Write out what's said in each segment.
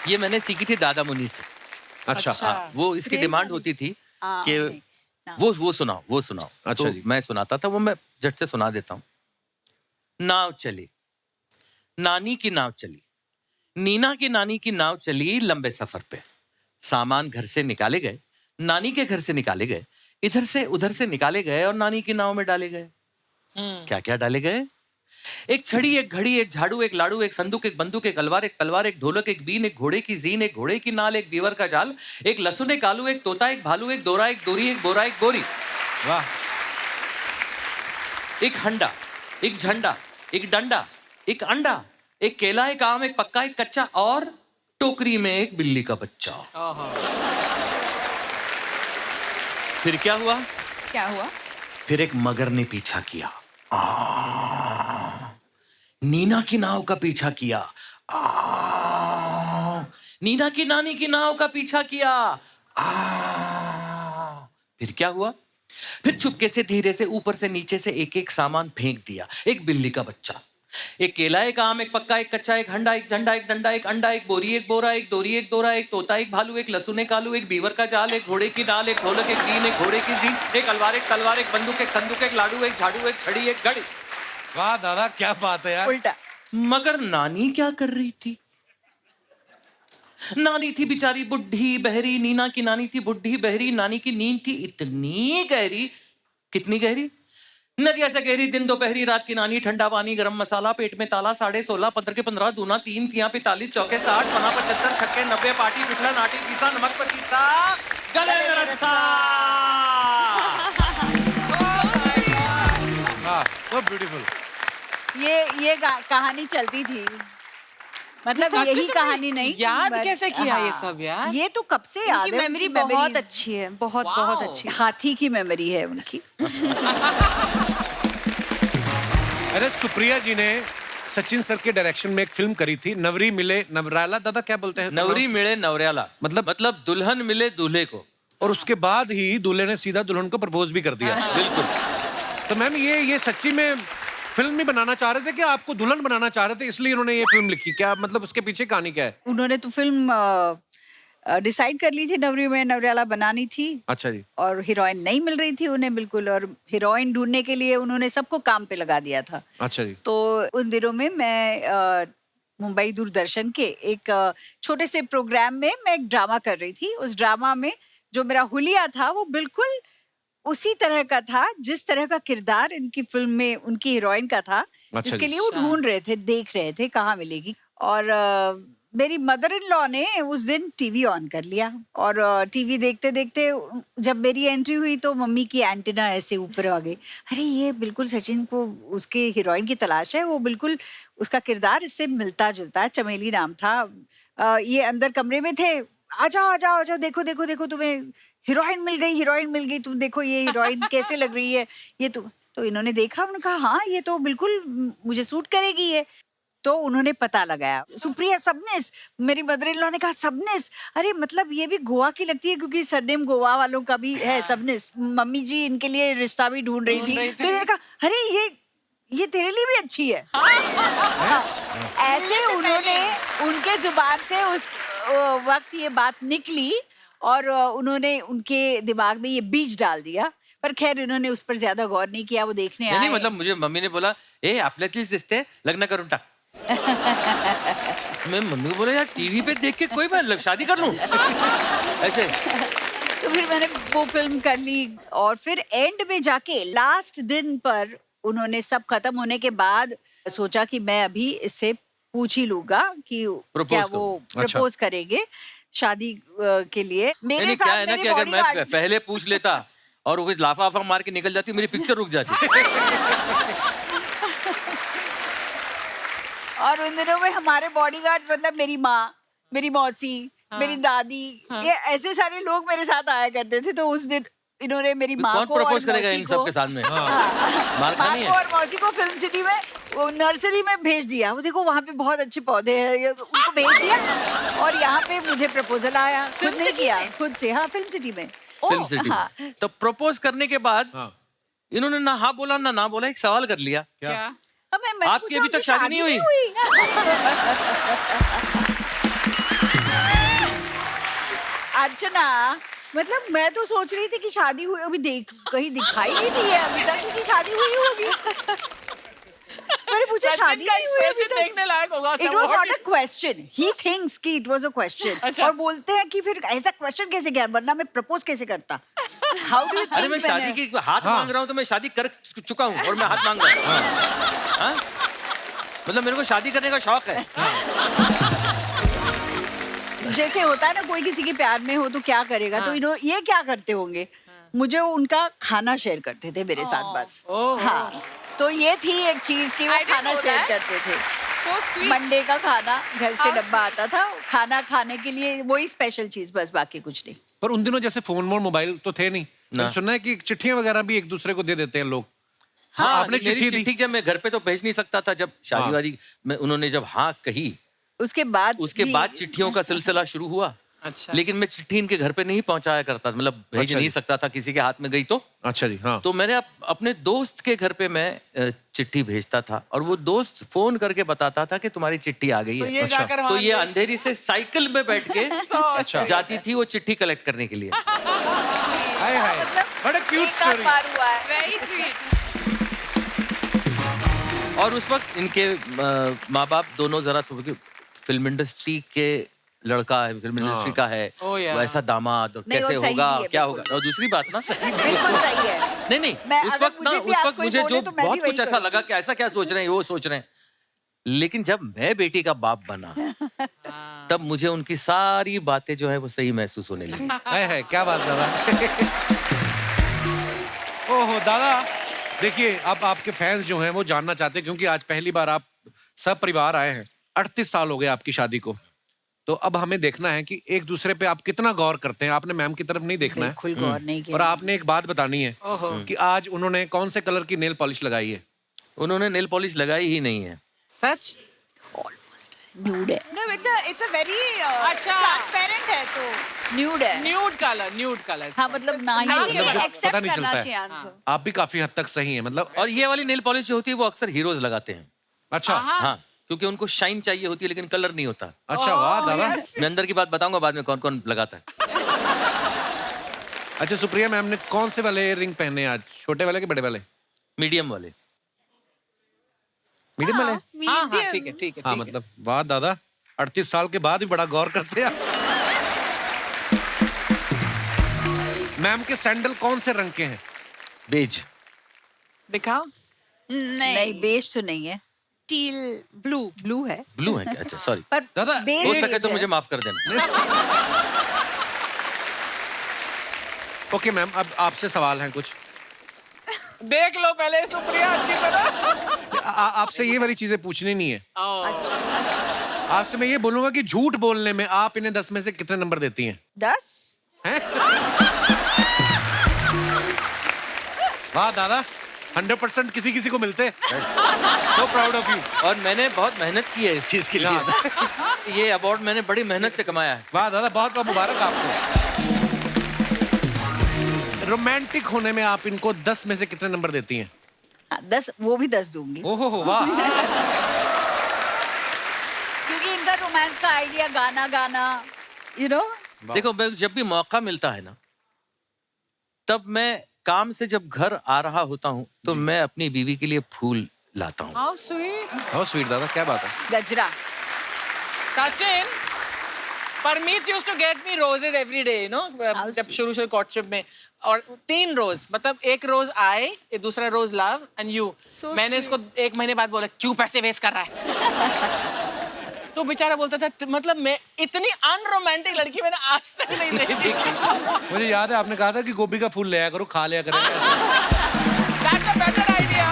ये मैंने सीखी थी दादा मुनि से। अच्छा। हाँ, वो इसकी डिमांड होती थी कि वो सुनाओ। अच्छा तो जी। मैं सुनाता था, वो मैं झट से सुना देता हूँ। नाव चली, नानी की नाव चली, नीना की नानी की नाव चली लंबे सफर पे। सामान घर से निकाले गए, नानी के घर से निकाले गए, इधर से उधर से निकाले गए और नानी की नाव में डाले गए। क्या क्या डाले गए? एक छड़ी, एक घड़ी, एक झाड़ू, एक लाड़ू, एक संदूक, एक बंदूक, एक अलवार, एक तलवार, एक ढोलक, एक बीन, एक घोड़े की जीन, एक घोड़े की नाल, एक बीवर का जाल, एक लहसुन, एक आलू, एक तोता, एक भालू, एक दोरा, एक दोरी, एक बोरा, एक बोरी। वाह। एक हंडा, एक झंडा, एक डंडा, एक अंडा, एक केला, एक आम, एक पक्का, एक कच्चा और टोकरी में एक बिल्ली का बच्चा। फिर क्या हुआ? क्या हुआ? फिर एक मगर ने पीछा किया, नीना की नाव का पीछा किया, नीना की नानी की नाव का पीछा किया। फिर क्या हुआ? फिर चुपके से धीरे से ऊपर से नीचे से एक एक सामान फेंक दिया। एक बिल्ली का बच्चा, एक केला, एक आम, एक पक्का, एक कच्चा, एक हंडा, एक झंडा, एक डंडा, एक अंडा, एक बोरी, एक बोरा, एक दोरी, एक दोरा, एक तोता, एक भालू, एक लहसुन, एक आलू, एक बीवर का जाल, एक घोड़े की नाल, एक ढोलक, एक बीन, एक घोड़े की जीन, एक अलवार, एक तलवार, एक बंदूक, एक संदूक, एक लाडू, एक झाड़ू, एक छड़ी, एक घड़ी। वाह दादा, क्या बात है यार। उल्टा। मगर नानी क्या कर रही थी? नानी थी बेचारी बुढ़ी बहरी, नीना की नानी थी बुढ़ी बहरी, नानी की नींद थी इतनी गहरी। कितनी गहरी? नदिया से गहरी, दिन दोपहरी, रात की नानी, ठंडा पानी, गरम मसाला, पेट में ताला, 16.5, 15 के 15, दूना 3, तिया 45, चौके 60, पना 75, छक्के 90, पाटी पिछला, नाटी पीसा, नमक पतीसा, गले में रस्सा। वाह, so beautiful। ये कहानी चलती थी, मतलब यही कहानी नहीं। याद कैसे किया ये सब यार? ये तो कब से याद है। मेमोरी बहुत अच्छी है, बहुत अच्छी। हाथी की मेमोरी है उनकी। अरे सुप्रिया जी ने सचिन सर के डायरेक्शन में एक फिल्म करी थी, नवरी मिले नवराला। दादा क्या बोलते हैं? नवरी मिले नवरेला, मतलब दुल्हन मिले दूल्हे को। और उसके बाद ही दूल्हे ने सीधा दुल्हन को प्रपोज भी कर दिया। बिल्कुल। तो मैम ये सच्ची में फिल्म नहीं बनाना चाह रहे थे कि आपको दुल्हन बनाना चाह रहे थे, इसलिए उन्होंने ये फिल्म लिखी? क्या मतलब उसके पीछे कहानी क्या है? उन्होंने तो फिल्म डिसाइड कर ली थी, नवरी में नवरेला बनानी थी। अच्छा जी। और हीरोइन नहीं मिल रही थी उन्हें बिल्कुल, और हीरोइन ढूंढने के लिए उन्होंने सबको काम पे लगा दिया था। अच्छा जी। तो उन दिनों में मैं मुंबई दूरदर्शन के एक छोटे से प्रोग्राम में मैं एक ड्रामा कर रही थी। उस ड्रामा में जो मेरा हुलिया था वो बिल्कुल उसी तरह का था जिस तरह का किरदार इनकी फिल्म में उनकी हीरोइन का था, जिसके लिए वो ढूंढ रहे थे, देख रहे थे कहाँ मिलेगी। और मेरी मदर इन लॉ ने उस दिन टीवी ऑन कर लिया, और टीवी देखते देखते जब मेरी एंट्री हुई तो मम्मी की एंटीना ऐसे ऊपर आ गई। अरे ये बिल्कुल सचिन को उसके हीरोइन की तलाश है, वो बिल्कुल उसका किरदार इससे मिलता जुलता है। चमेली नाम था। ये अंदर कमरे में थे, आ जाओ, देखो देखो देखो, तुम्हें हीरोइन मिल गई, तुम देखो ये हीरोइन कैसे लग रही है ये। तो इन्होंने देखा, उन्होंने कहा हाँ ये तो बिल्कुल मुझे सूट करेगी ये। तो उन्होंने पता लगाया, सुप्रिया सबनिस। मेरी मदर इन लॉ ने कहा सबनिस, अरे मतलब ये भी गोवा की लगती है क्योंकि सरनेम गोवा वालों का भी है सबनिस। मम्मी जी इनके लिए रिश्ता भी ढूंढ रही थी। फिर उन्होंने कहा अरे ये तेरे लिए भी अच्छी है। ऐसे उन्होंने उनके जुबान से उस वक्त ये बात निकली, और उन्होंने उनके दिमाग में ये बीज डाल दिया। पर खैर इन्होंने उस पर ज्यादा गौर नहीं किया, वो देखने आए। नहीं, मतलब मुझे मम्मी ने बोला ए आपल्यातलीच दिसते, लग्न करून टाक। मैं मम्मी को बोला यार टीवी पे देख के कोई मैं शादी कर लूं ऐसे। तो फिर मैंने वो फिल्म कर ली, और फिर एंड में जाके लास्ट दिन पर उन्होंने सब खत्म होने के बाद सोचा कि मैं अभी इससे पूछ ही लूंगा कि क्या वो प्रपोज करेंगे शादी के लिए। मेरे साथ क्या है ना कि अगर मैं पहले पूछ लेता और वो लाफा वाफा मार के निकल जाती, मेरी पिक्चर रुक जाती। और उन दिनों में हमारे बॉडीगार्ड्स मतलब मेरी माँ, मेरी मौसी, मेरी दादी, ये ऐसे सारे लोग मेरे साथ आया करते थे। तो उस दिन इन्होंने मेरी माँ को और मौसी करेगा इन सब के साथ में? माँ को और मौसी को फिल्म सिटी में नर्सरी में भेज दिया। वो देखो वहाँ पे बहुत अच्छे पौधे हैं, उनको भेज दिया। और यहाँ पे मुझे प्रपोजल आया, खुद नहीं किया, खुद से। हाँ, फिल्म सिटी में। Film city. तो प्रपोज करने के बाद इन्होंने ना हाँ बोला ना बोला, एक सवाल कर लिया। क्या? आपकी अभी तक शादी नहीं हुई? अर्चना, मतलब मैं तो सोच रही थी कि शादी हुई, अभी कहीं दिखाई नहीं दी है अभी तक कि शादी हुई होगी। मैंने पूछा शादी नहीं हुई अभी तक। देखने लायक होगा। It was not a question. He thinks कि it was a question. अच्छा। और बोलते हैं कि फिर ऐसा क्वेश्चन कैसे किया, वरना मैं प्रपोज कैसे करता? How do you think? अरे मैं शादी की हाथ मांग रहा हूँ तो मैं शादी कर चुका हूँ और मैं हाथ मांग रहा हूँ। हाँ? मतलब मेरे को शादी करने का शौक है। जैसे होता है ना, कोई किसी के प्यार में हो तो क्या करेगा, तो ये क्या करते होंगे, मुझे उनका खाना शेयर करते थे मेरे साथ बस। हाँ, तो ये थी एक चीज कि वो I didn't खाना know शेयर that. करते थे। So sweet. मंडे का खाना घर से How डब्बा आता था, खाना खाने के लिए वही स्पेशल चीज, बस बाकी कुछ नहीं। पर उन दिनों जैसे फोन मोबाइल तो थे नहीं। ना। मैंने सुना है कि चिट्ठियां वगैरह भी एक दूसरे को दे देते हैं लोग। हाँ, आपने मेरी चिट्ठी दी? चिट्ठी जब मैं घर पे तो भेज नहीं सकता था, जब शादी हाँ। वादी में उन्होंने जब हाँ कही, उसके बाद भी- चिट्ठियों का सिलसिला शुरू हुआ। अच्छा। लेकिन मैं चिट्ठी इनके घर पे नहीं पहुंचाया करता, मतलब भेज अच्छा नहीं जी। सकता था, किसी के हाथ में गई तो। अच्छा जी, हाँ। तो मेरे अपने दोस्त के घर पे मैं चिट्ठी भेजता था और वो दोस्त फोन करके बताता था कि तुम्हारी चिट्ठी आ गई तो है। ये जाकर तो वहाँ ये अंधेरी से साइकिल में बैठ के अच्छा। जाती थी वो चिट्ठी कलेक्ट करने के लिए। हाय हाय, बड़ा क्यूट एक आध स्टोरी। बार हुआ है। Very sweet. और उस वक्त इनके माँ बाप दोनों जरा फिल्म इंडस्ट्री के लड़का है, फिल्म इंडस्ट्री का है, Oh, yeah. वैसा दामाद, और नहीं, कैसे और सही होगा, भी है, क्या बिल्कुल। होगा। और दूसरी बात ना, बिल्कुल सही है। नहीं नहीं, मैं- उस अगर वक्त ना, मुझे भी उस आज वक्त कोई मुझे बोले जो तो मैं भी बहुत वही कुछ ऐसा करूंगी। लगा कि ऐसा क्या सोच रहे हैं, वो सोच रहे हैं। लेकिन जब मैं बेटी का बाप बना, तब मुझे उनकी सारी बातें जो है वो सही महसूस होने लगी। हाय हाय, क्या बात दादा। ओहो दादा, देखिए अब आपके फैंस जो हैं वो जानना चाहते हैं, क्योंकि आज पहली बार आप सब परिवार आए हैं। 38 साल हो गए आपकी शादी को, तो अब हमें देखना है कि एक दूसरे पे आप कितना गौर करते हैं। आपने मैम की तरफ नहीं देखना है, बिल्कुल गौर नहीं किया। और आपने एक बात बतानी है कि आज उन्होंने कौन से कलर की नेल पॉलिश लगाई है। उन्होंने नेल पॉलिश लगाई ही नहीं है। सच? न्यूड है, No, it's a very अच्छा। transparent है तो। न्यूड है। Nude colour. हाँ, मतलब ना ही I होगा। think मतलब accept पता नहीं करना चलता है। चाहिए आंसर। आप भी काफी हद तक सही हैं, मतलब। और ये वाली नेल पॉलिश जो होती है वो अक्सर हीरोज लगाते हैं। अच्छा हाँ, क्योंकि उनको शाइन चाहिए होती है लेकिन कलर नहीं होता। अच्छा, वाह दादा। मैं अंदर की बात बताऊंगा बाद में कौन कौन लगाता है। अच्छा सुप्रिया मैम ने कौन से वाले रिंग पहने आज, छोटे वाले के बड़े वाले? मीडियम वाले। मीडियम वाले? हाँ, ठीक है। हाँ, मतलब वाह दादा, 38 साल के बाद भी बड़ा गौर करते हैं आप। मैम के सैंडल कौन से रंग के हैं? बेज। दिखाओ। नहीं, बेज तो नहीं है, Teal blue. ब्लू है। ब्लू है क्या? अच्छा सॉरी, पर दादा, बेज हो बेज सके तो है। मुझे माफ कर देना। ओके मैम, अब आपसे सवाल हैं कुछ। देख लो पहले सुप्रिया अच्छी तरह। आपसे ये वाली चीजें पूछनी नहीं है। Oh. आपसे मैं ये बोलूंगा कि झूठ बोलने में आप इन्हें 10 में से कितने नंबर देती हैं? 10? हैं? वाह दादा, 100% किसी किसी को मिलते। So proud of you. और मैंने बहुत मेहनत की है इस चीज के लिए। ये अवार्ड मैंने बड़ी मेहनत से कमाया है। वाह दादा, बहुत बहुत मुबारक आपको। रोमांटिक होने में आप इनको 10 में से कितने नंबर देती हैं? हाँ, 10, वो भी 10 दूंगी, ओहो वाह। क्योंकि इनका रोमांस का आइडिया गाना यू नो। देखो, मैं जब भी मौका मिलता है ना, तब मैं काम से जब घर आ रहा होता हूँ तो मैं अपनी बीवी के लिए फूल लाता हूँ। How sweet. हाउ स्वीट दादा, क्या बात है। गजरा। Sachin, Parmeet used to get me roses every day, you know, जब शुरू courtship में, और 3 रोज, मतलब एक रोज आए, ये दूसरा रोज लव एंड यू। So मैंने इसको 1 महीने बाद बोला क्यों पैसे वेस्ट कर रहा है। तो बेचारा बोलता था, मतलब मैं इतनी अनरोमांटिक लड़की मैंने आज तक नहीं देखी। मुझे याद है आपने कहा था कि गोभी का फूल ले आया करो, खा लिया करेंगे। That's a better idea.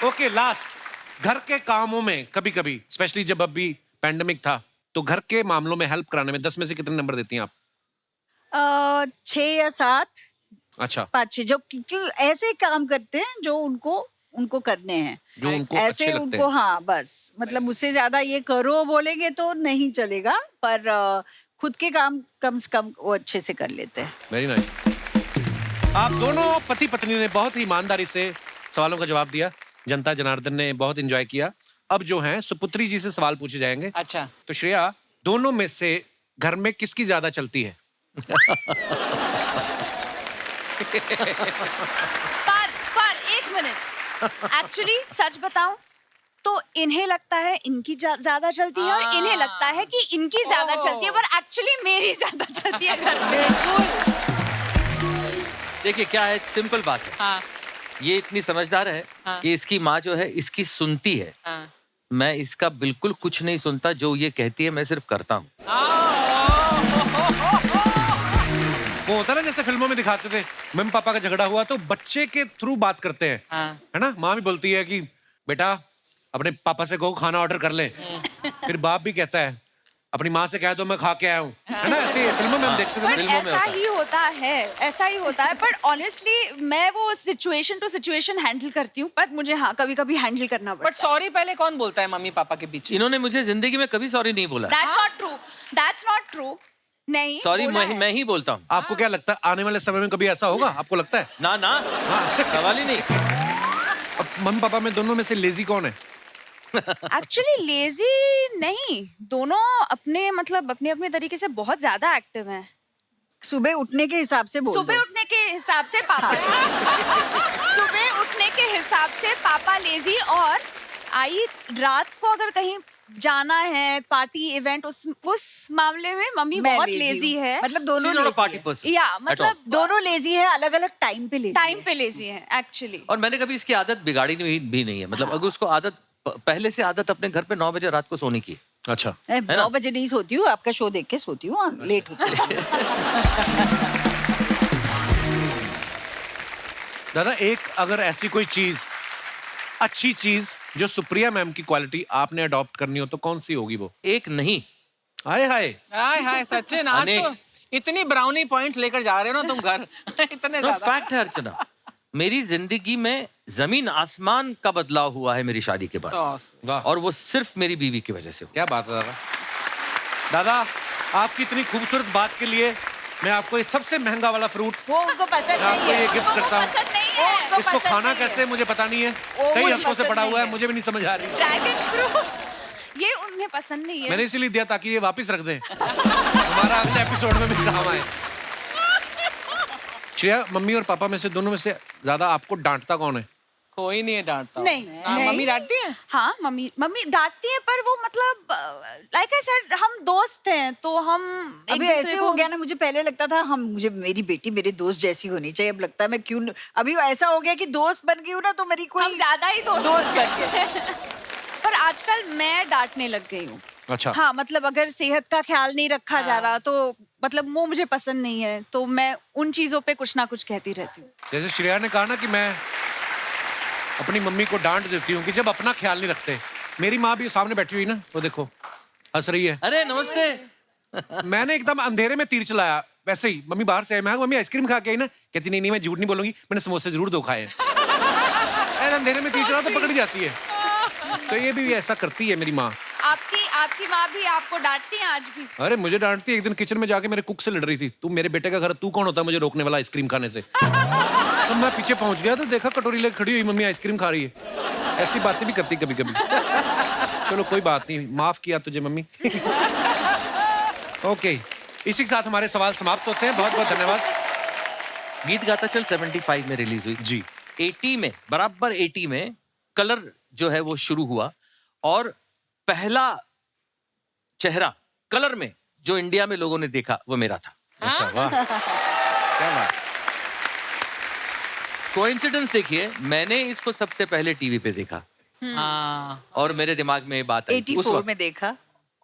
Okay, last, घर के कामों में कभी कभी, स्पेशली जब अभी पैंडेमिक था, तो घर के मामलों में हेल्प कराने में 10 में से कितने नंबर देती हैं आप? 6 या 7, अच्छा, 5-6, जो क्योंकि ऐसे काम करते हैं जो उनको करने हैं, जो उनको ऐसे अच्छे लगते उनको। हैं। हाँ, बस मतलब उससे ज्यादा ये करो बोलेंगे तो नहीं चलेगा, पर खुद के काम कम से कम वो अच्छे से कर लेते हैं। Very nice. आप दोनों पति पत्नी ने बहुत ही ईमानदारी से सवालों का जवाब दिया। जनता जनार्दन ने बहुत एंजॉय किया। अब जो हैं सुपुत्री जी से सवाल पूछे जाएंगे। अच्छा, तो श्रेया, दोनों में से घर में किसकी ज्यादा चलती है? पर एक मिनट, एक्चुअली सच बताऊं तो इन्हें लगता है इनकी ज्यादा चलती है और इन्हें लगता है कि इनकी ज्यादा चलती है, पर एक्चुअली मेरी ज्यादा चलती है घर में। देखिए क्या है, सिंपल बात है। हाँ ये इतनी समझदार है हाँ। कि इसकी माँ जो है इसकी सुनती है। हाँ। मैं इसका बिल्कुल कुछ नहीं सुनता, जो ये कहती है मैं सिर्फ करता हूँ। वो होता है ना जैसे फिल्मों में दिखाते थे, मम्मी पापा का झगड़ा हुआ तो बच्चे के थ्रू बात करते हैं, हाँ। है ना? माँ भी बोलती है कि बेटा अपने पापा से कहो खाना ऑर्डर कर ले। फिर बाप भी कहता है अपनी माँ से कह दो मैं खा के आया हूँ, है ना? ऐसे फिल्मों में हम देखते थे पर ना। ऐसा ही होता है, ऐसा ही होता है। पर ऑनेस्टली मैं वो सिचुएशन टू सिचुएशन हैंडल करती हूँ, पर मुझे हाँ कभी कभी हैंडल करना बट पड़ता है। सॉरी पहले कौन बोलता है मम्मी पापा के बीच? इन्होंने मुझे जिंदगी में कभी सॉरी नहीं बोला। That's not true, that's not true. नहीं सॉरी बोला है। मैं ही बोलता हूँ। आपको क्या लगता है आने वाले समय में कभी ऐसा होगा? आपको लगता है? ना ना, सवाल ही नहीं। अब मम्मी पापा में दोनों में से लेजी कौन है? एक्चुअली लेजी नहीं, दोनों अपने मतलब अपने अपने तरीके से बहुत ज्यादा एक्टिव हैं। सुबह उठने के हिसाब से बोल सुबह दो। उठने के हिसाब से पापा सुबह उठने के हिसाब से पापा लेजी, और आई रात को अगर कहीं जाना है पार्टी इवेंट, उस मामले में मम्मी मैं बहुत lazy लेजी हूँ। है। मतलब दोनों She's not a lazy party है। person या at all। मतलब दोनों लेजी है, अलग अलग टाइम पे लेजी टाइम पे लेजी है एक्चुअली। और मैंने कभी इसकी आदत बिगाड़ी भी नहीं है। मतलब अगर उसको आदत पहले से आदत अपने घर पे 9 बजे रात को सोने की है। अच्छा, है। 9 बजे नहीं सोती हूँ, आपका शो देख के सोती हूँ, लेट होती हूँ। दादा एक अगर ऐसी कोई चीज, अच्छी चीज जो सुप्रिया मैम की क्वालिटी आपने अडॉप्ट करनी हो तो कौन सी होगी वो? एक नहीं, हाय हाय, हाय हाय सचिन, आज अनेक। तो इतनी ब्राउनी पॉइंट्स लेकर जा रहे हो ना तुम घर। इतने तो ज्यादा। फैक्ट है अर्चना, मेरी जिंदगी में जमीन आसमान का बदलाव हुआ है मेरी शादी के बाद, सॉस। वाह, और वो सिर्फ मेरी बीवी की वजह से हुआ। क्या बात है दादा। दादा आपकी इतनी खूबसूरत बात के लिए मैं आपको ये सबसे महंगा वाला फ्रूट वो उनको पसंद मैं आपको नहीं ये है। गिफ्ट करता हूँ। पसंद नहीं है। उनको इसको पसंद खाना नहीं है। कैसे मुझे पता नहीं है, वो कई मुझे हफ्तों से पसंद पड़ा नहीं हुआ है, है। मुझे भी नहीं समझ आ रही। ड्रैगन फ्रूट ये उन्हें पसंद नहीं है। मैंने इसीलिए दिया ताकि ये वापस रख दें, हमारा अगले एपिसोड में भी काम आए। श्रेया, मम्मी और पापा में से दोनों में से ज्यादा आपको डांटता कौन है? कोई नहीं है डांटता। नहीं, हाँ, नहीं। मम्मी डांटती है। हाँ मम्मी डांटती है, पर वो मतलब लाइक आई सेड हम दोस्त हैं तो हम एक अभी दूसरे ऐसे को- हो गया ना, मुझे पहले लगता था मुझे मेरी बेटी मेरे दोस्त जैसी होनी चाहिए, अब लगता है मैं क्यों अभी ऐसा हो गया कि दोस्त बन गई हूँ ना, तो मेरी कोई हम ज्यादा ही दोस्त बन गए। पर आजकल मैं डांटने लग गई हूँ। अच्छा, हाँ मतलब अगर सेहत का ख्याल नहीं रखा जा रहा तो मतलब वो मुझे पसंद नहीं है, तो मैं उन चीजों पे कुछ ना कुछ कहती रहती हूँ। जैसे श्रेया ने कहा ना कि मैं अपनी मम्मी को डांट देती हूँ कि जब अपना ख्याल नहीं रखते। मेरी माँ भी सामने बैठी हुई ना, वो देखो हंस रही है। अरे नमस्ते। मैंने एकदम अंधेरे में तीर चलाया, वैसे ही मम्मी बाहर से आई, मैं कहा, मम्मी आइसक्रीम खा के आई ना? कहती नहीं मैं झूठ नहीं बोलूंगी, मैंने समोसे जरूर दो खाए हैं। ऐसे अंधेरे में तीर चला तो पकड़ जाती है, तो ये भी ऐसा करती है मेरी माँ। आपकी माँ भी आपको डांटती है आज भी? अरे मुझे डांटती है, एक दिन किचन में जाके मेरे कुक से लड़ रही थी, तू मेरे बेटे का घर, तू कौन होता है मुझे रोकने वाला आइसक्रीम खाने से? तो मैं पीछे पहुंच गया तो देखा कटोरी लेकर खड़ी हुई मम्मी आइसक्रीम खा रही है। ऐसी बातें भी करती कभी कभी। चलो कोई बात नहीं, माफ किया तुझे मम्मी। ओके, इसी के साथ हमारे सवाल समाप्त होते हैं। बहुत बहुत धन्यवाद। गीत गाता चल 75 में रिलीज हुई जी, 80 में, बराबर 80 में कलर जो है वो शुरू हुआ, और पहला चेहरा कलर में जो इंडिया में लोगों ने देखा वो मेरा था। अच्छा, वाह, क्या बात। कोइंसिडेंस देखिए, मैंने इसको सबसे पहले टीवी पे देखा हाँ। और मेरे दिमाग में ये बात आई थी उस 84 वक्त। में देखा।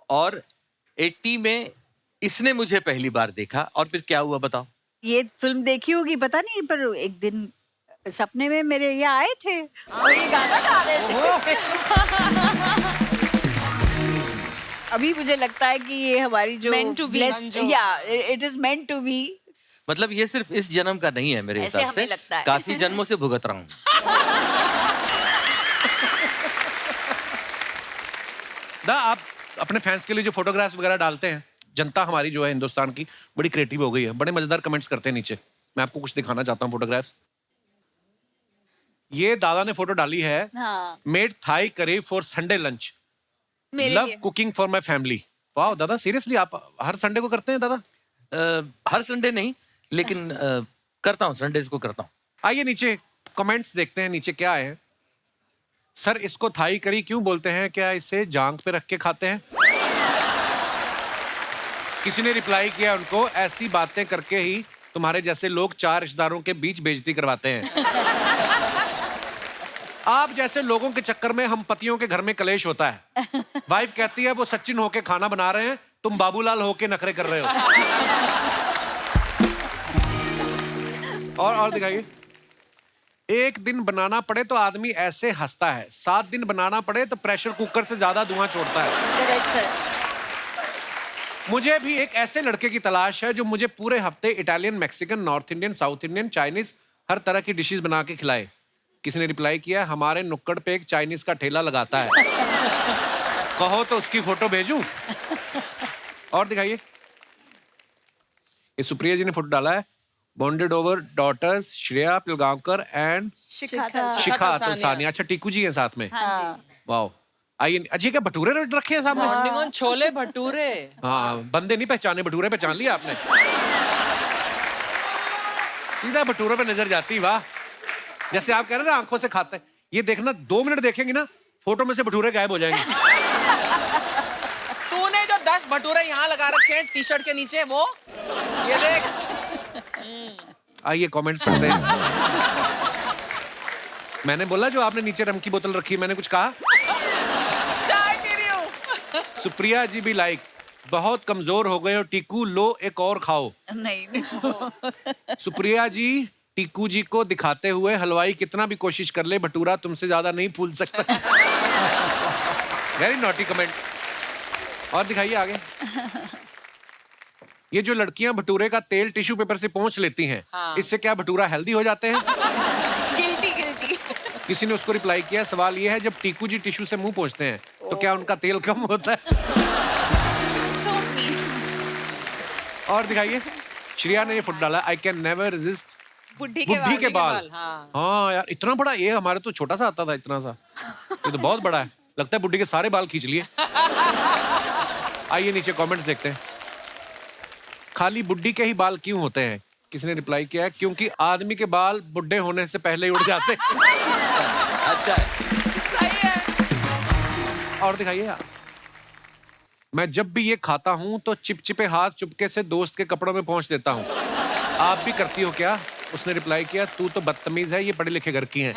और 80 में इसने मुझे पहली बार देखा, और फिर क्या हुआ बताओ? ये फिल्म देखी होगी पता नहीं, पर एक दिन सपने में मेरे ये आए थे और ये गाना गा रहे थे। अभी मुझे लगता है कि ये हमारी जो Meant to be. It is meant to be. मतलब ये सिर्फ इस जन्म का नहीं है, मेरे ऐसे हिसाब हमें से लगता है। काफी जन्मों से भुगत रहा हूँ। दा, आप अपने फैंस के लिए जो फोटोग्राफ्स वगैरह डालते हैं, जनता हमारी जो है हिंदुस्तान की बड़ी क्रिएटिव हो गई है, बड़े मजेदार कमेंट्स करते हैं नीचे। मैं आपको कुछ दिखाना चाहता हूँ फोटोग्राफ्स। ये दादा ने फोटो डाली है, हाँ made Thai curry for Sunday lunch, मेरे लव लिए। Cooking for my family. वाह दादा, सीरियसली आप हर संडे को करते हैं दादा? हर संडे नहीं, लेकिन करता हूँ, संडेज को करता हूँ। आइए नीचे कमेंट्स देखते हैं, नीचे क्या है। सर इसको थाई करी क्यों बोलते हैं, क्या इसे जांग पे रख के खाते हैं? किसी ने रिप्लाई किया उनको, ऐसी बातें करके ही तुम्हारे जैसे लोग 4 रिश्तेदारों के बीच बेइज्जती करवाते हैं। आप जैसे लोगों के चक्कर में हम पतियों के घर में कलेश होता है। वाइफ कहती है वो सचिन होके खाना बना रहे हैं, तुम बाबूलाल होके नखरे कर रहे हो। और दिखाइए। एक दिन बनाना पड़े तो आदमी ऐसे हंसता है, 7 दिन बनाना पड़े तो प्रेशर कुकर से ज्यादा धुआं छोड़ता है। करेक्ट है। मुझे भी एक ऐसे लड़के की तलाश है जो मुझे पूरे हफ्ते Italian, Mexican, North Indian, South Indian, Chinese हर तरह की डिशेस बना के खिलाए। किसी ने रिप्लाई किया, हमारे नुक्कड़ पे एक चाइनीज का ठेला लगाता है, कहो तो उसकी फोटो भेजूं? और दिखाइए। ये सुप्रिया जी ने फोटो डाला है, bonded over daughters Shreya Pilgaonkar and Shikha Shikha Talsania. अच्छा, टीकू जी हैं साथ में। हाँ जी। वाह। आइए। अच्छा, क्या भटूरे रखे हैं सामने? Morning on chole bhature. हाँ, बंदे नहीं पहचाने, भटूरे पहचान लिया आपने। सीधा भटूरे पे नजर जाती। वाह। जैसे आप कह रहे हैं ना, आंखों से खाते हैं, ये देखना 2 मिनट देखेंगे ना, फोटो में से भटूरे गायब हो जाएंगे। तूने जो 10 भटूरे यहाँ लगा रखे हैं टी शर्ट के नीचे, वो ये देख। आइए कमेंट्स पढ़ते हैं। मैंने बोला जो आपने नीचे रम की बोतल रखी, मैंने कुछ कहा? चाय पी रही हूँ। सुप्रिया जी भी लाइक, बहुत कमजोर हो गए हो टीकू, लो एक और खाओ। नहीं। सुप्रिया जी टीकू जी को दिखाते हुए, हलवाई कितना भी कोशिश कर ले, भटूरा तुमसे ज्यादा नहीं फूल सकता। Very naughty comment. और दिखाइए आगे। ये जो लड़कियां भटूरे का तेल टिश्यू पेपर से पोंछ लेती हैं, हाँ। इससे क्या भटूरा हेल्दी हो जाते हैं? गिल्टी। किसी ने उसको रिप्लाई किया, सवाल ये है जब टीकू जी टिश्यू से मुंह पोंछते हैं तो क्या उनका तेल कम होता है? So mean. और दिखाइए। श्रेया ने ये फुट डाला, आई कैन नेवर रेजिस्ट बुढ़ी बुढ़ी के बाल। हाँ। हाँ यार, इतना बड़ा, ये हमारे तो छोटा सा आता था, इतना सा। ये तो बहुत बड़ा है, लगता है बुढ़ी के सारे बाल खींच लिए। आइए नीचे कमेंट्स देखते हैं। खाली बुढ़ी के ही बाल क्यों होते हैं? किसी ने रिप्लाई किया है, क्योंकि आदमी के बाल बुढ़े होने से पहले ही उड़ जाते हैं। अच्छा, सही है। और दिखाइए। मैं जब भी ये खाता हूं तो चिपचिपे हाथ चुपके से दोस्त के कपड़ों में पहुंच देता हूं, आप भी करती हो क्या? उसने रिप्लाई किया, तू तो बदतमीज है, ये पढ़े लिखे घर की हैं।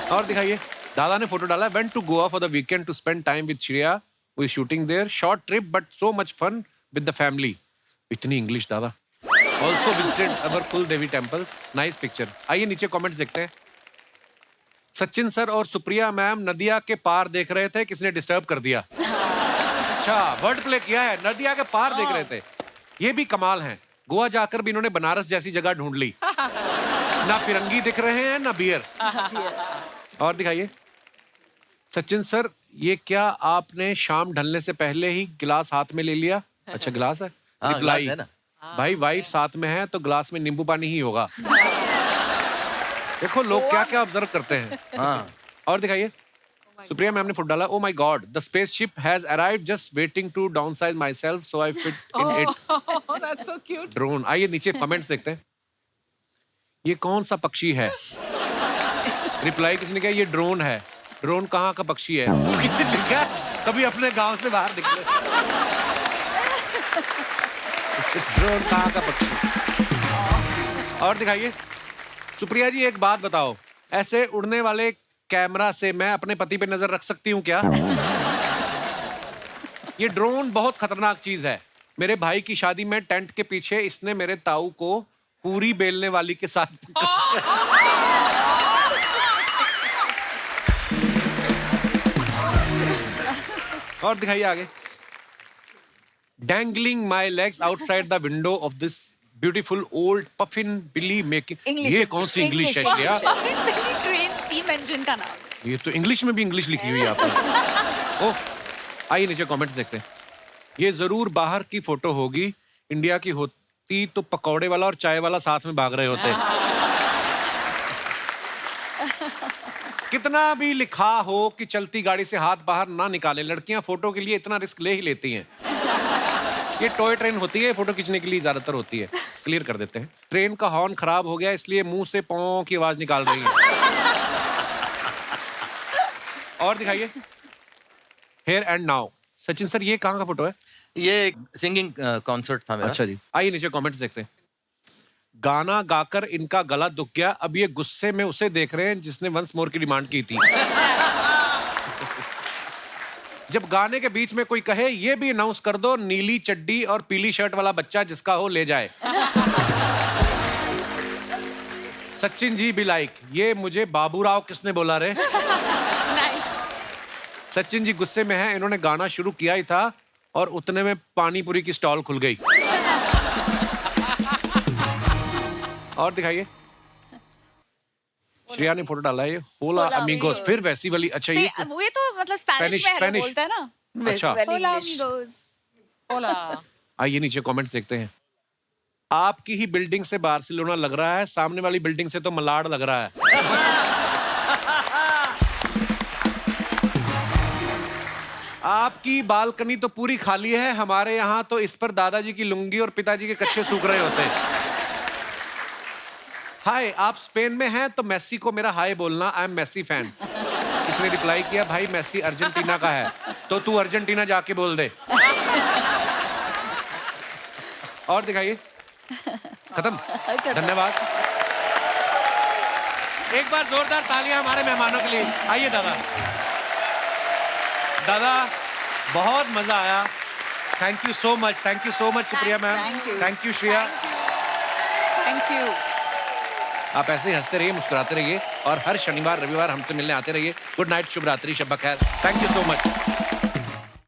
और दिखाइए। दादा ने फोटो डाला, went to Goa for the weekend to spend time with Shreya, we shooting there, short trip but so much fun with the family. इतनी इंग्लिश दादा। Also visited our kul devi temples, nice picture. आइए नीचे कमेंट्स देखते हैं। सचिन सर और Supriya ma'am नदिया के पार देख रहे थे, किसने डिस्टर्ब कर दिया? अच्छा, वर्ड प्ले किया है, नदिया के पार देख रहे थे। ये भी कमाल है, गोवा जाकर भी इन्होंने बनारस जैसी जगह ढूंढ ली। ना फिरंगी दिख रहे हैं ना बियर। और दिखाइए। सचिन सर, ये क्या आपने शाम ढलने से पहले ही गिलास हाथ में ले लिया? अच्छा, गिलास है। हाँ, रिप्लाई, ग्लास है ना। भाई वाइफ साथ में है तो ग्लास में नींबू पानी ही होगा। देखो लोग क्या क्या ऑब्जर्व करते हैं। हाँ। और दिखाइए। सुप्रिया मैम ने फुट डाला, oh my God, the spaceship has arrived, just waiting to downsize myself so I fit in it. Oh, that's so cute. Drone. आइए नीचे कमेंट्स देखते हैं। ये कौन सा पक्षी है? रिप्लाई किसने किया, ये ड्रोन है। ड्रोन कहाँ का पक्षी है? किसी ने लिखा, कभी अपने गांव से बाहर निकले। ड्रोन कहाँ का पक्षी? और दिखाइए। सुप्रिया जी एक बात बताओ, ऐसे उड़ने वाले कैमरा से मैं अपने पति पे नजर रख सकती हूँ क्या? ये ड्रोन बहुत खतरनाक चीज है। मेरे भाई की शादी में टेंट के पीछे इसने मेरे ताऊ को पूरी बेलने वाली के साथ और दिखाइए आगे। Dangling my legs outside the window of this beautiful old puffin Billy making। ये कौन सी इंग्लिश है श्रेया? ट्रेन स्टीम इंजन का नाम। ये तो इंग्लिश में भी इंग्लिश लिखी हुई है आपने। ओफ। आइए नीचे कमेंट्स देखते हैं। ये जरूर बाहर की फोटो होगी, इंडिया की होती तो पकौड़े वाला और चाय वाला साथ में भाग रहे होते। कितना भी लिखा हो कि चलती गाड़ी से हाथ बाहर ना निकाले, लड़कियां फोटो के लिए इतना रिस्क ले ही लेती हैं। ये टॉय ट्रेन होती है, फोटो खींचने के लिए ज्यादातर होती है। क्लियर कर देते हैं। ट्रेन का हॉर्न खराब हो गया इसलिए मुंह से पौ की आवाज निकाल रही है। और दिखाइए। Here and now. Sachin sir, ये कहाँ का फोटो है? ये सिंगिंग कॉन्सर्ट था मेरा। अच्छा जी, आइए नीचे कमेंट्स देखते हैं। गाना गाकर इनका गला दुख गया, अब ये गुस्से में उसे देख रहे हैं जिसने वंस मोर की डिमांड की थी। जब गाने के बीच में कोई कहे ये भी अनाउंस कर दो, नीली चड्डी और पीली शर्ट वाला बच्चा जिसका हो ले जाए। सचिन जी भी लाइक, ये मुझे बाबूराव किसने बोला रे? सचिन जी गुस्से में हैं, इन्होंने गाना शुरू किया ही था और उतने में पानी पूरी की स्टॉल खुल गई। और दिखाइए। श्रेया ने फोटो डाला है, होला अमीगोस, फिर वैसी वाली। अच्छा ये वो तो मतलब स्पेनिश में स्पेनिश बोलता है ना। अच्छा, होला amigos। Hola. आइए नीचे कमेंट्स देखते हैं। आपकी ही बिल्डिंग से बार्सिलोना लग रहा है, सामने वाली बिल्डिंग से तो मलाड लग रहा है। आपकी बालकनी तो पूरी खाली है, हमारे यहाँ तो इस पर दादाजी की लुंगी और पिताजी के कच्चे सूख रहे होते हैं। हाय, आप स्पेन में हैं तो मेसी को मेरा हाय बोलना, आई एम मेसी फैन। इसने रिप्लाई किया, भाई मेसी अर्जेंटीना का है तो तू अर्जेंटीना जाके बोल दे। और दिखाइए। खत्म। धन्यवाद। एक बार जोरदार तालियां हमारे मेहमानों के लिए। आइए दादा। दादा, बहुत मजा आया। Thank you so much, thank you so much Supriya ma'am, thank you Shreya, thank you. आप ऐसे ही हंसते रहिए, मुस्कुराते रहिए और हर शनिवार रविवार हमसे मिलने आते रहिए। गुड नाइट, शुभ रात्रि, शब बखैर। Thank you so much.